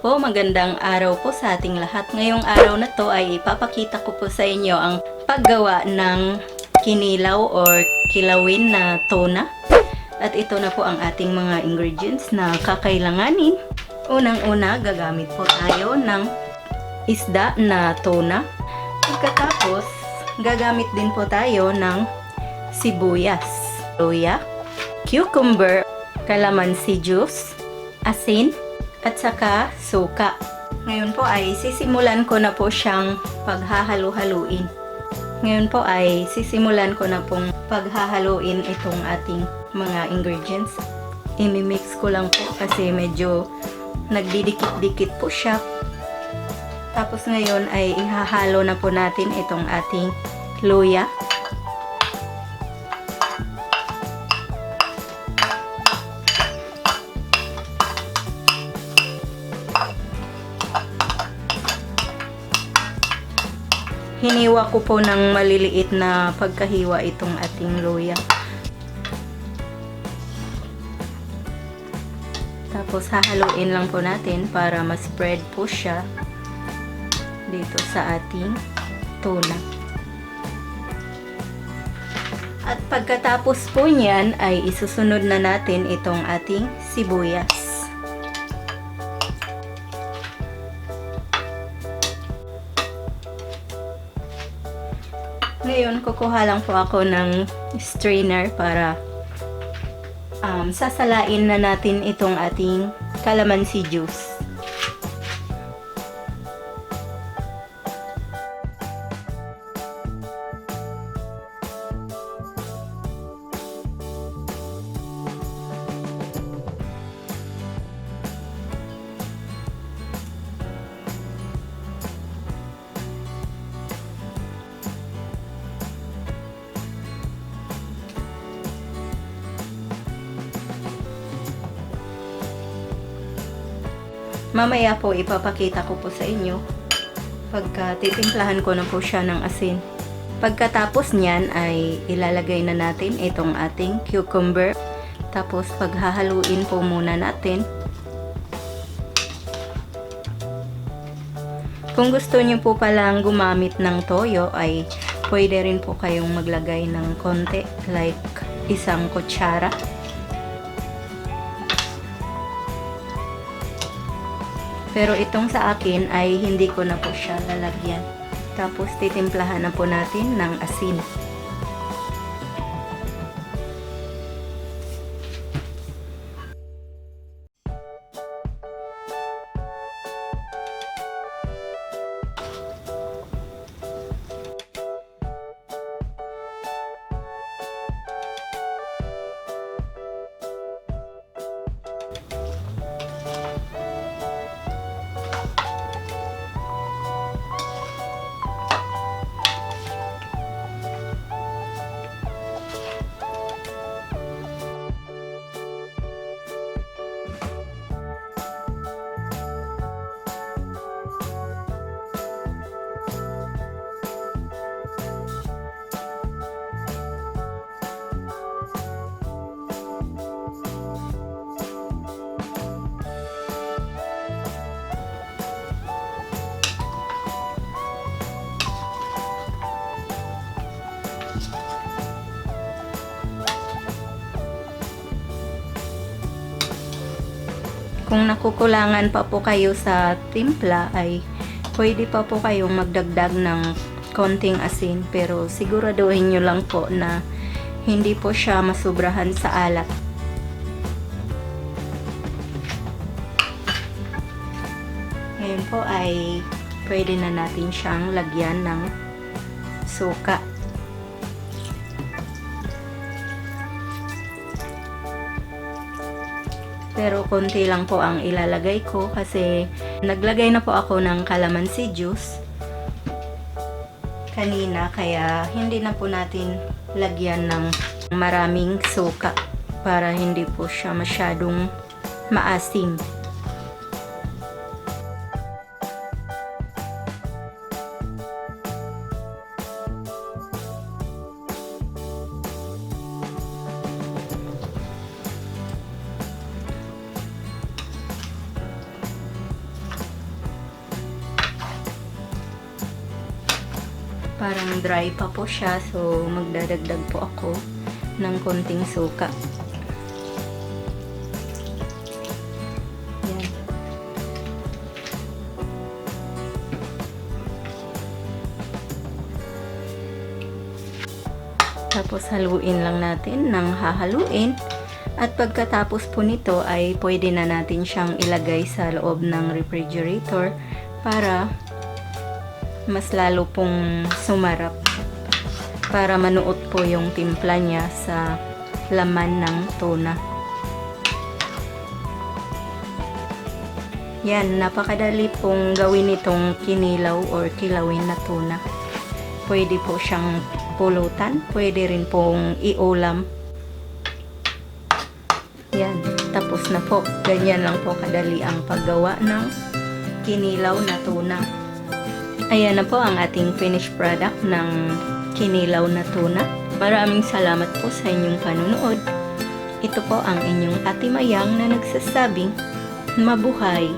po, magandang araw po sa ating lahat. Ngayong araw na to ay ipapakita ko po sa inyo ang paggawa ng kinilaw or kilawin na tuna. At ito na po ang ating mga ingredients na kakailanganin. Unang-una, gagamit po tayo ng isda na tuna. Pagkatapos, gagamit din po tayo ng sibuyas, luya, cucumber, kalamansi juice, asin, at saka suka. Ngayon po ay sisimulan ko na po siyang paghahalo-haluin. Ngayon po ay sisimulan ko na pong paghahaluin itong ating mga ingredients. Imimix ko lang po kasi medyo nagdidikit-dikit po siya. Tapos ngayon ay ihahalo na po natin itong ating luya. Hiniwa ko po ng maliliit na pagkahiwa itong ating luya. Tapos hahaluin lang po natin para ma-spread po siya dito sa ating tuna. At pagkatapos po niyan ay isusunod na natin itong ating sibuyas. Ngayon, kukuha lang po ako ng strainer para sasalain na natin itong ating kalamansi juice. Mamaya po ipapakita ko po sa inyo pagka titimplahan ko na po siya ng asin. Pagkatapos niyan ay ilalagay na natin itong ating cucumber. Tapos paghahaluin po muna natin. Kung gusto niyo po palang gumamit ng toyo ay pwede rin po kayong maglagay ng konti, like isang kutsara. Pero itong sa akin ay hindi ko na po siya lalagyan. Tapos titimplahan na po natin ng asin. Kung nakukulangan pa po kayo sa timpla ay pwede pa po kayong magdagdag ng konting asin, pero siguraduhin nyo lang po na hindi po siya masubrahan sa alat. Ngayon po ay pwede na natin siyang lagyan ng suka. Pero konti lang po ang ilalagay ko kasi naglagay na po ako ng kalamansi juice kanina, kaya hindi na po natin lagyan ng maraming suka para hindi po siya masyadong maasim. Parang dry pa po siya, so magdadagdag po ako ng konting suka. Yan. Tapos haluin lang natin ng hahaluin. At pagkatapos po nito ay pwede na natin siyang ilagay sa loob ng refrigerator para mas lalo pong sumarap, para manuot po yung timpla niya sa laman ng tuna. Yan, napakadali pong gawin itong kinilaw or kilawin na tuna. Pwede po siyang pulutan, pwede rin pong iulam. Yan, tapos na po. Ganyan lang po kadali ang paggawa ng kinilaw na tuna. Ayan na po ang ating finished product ng kinilaw na tuna. Maraming salamat po sa inyong panunood. Ito po ang inyong Ate Mayang na nagsasabing, mabuhay!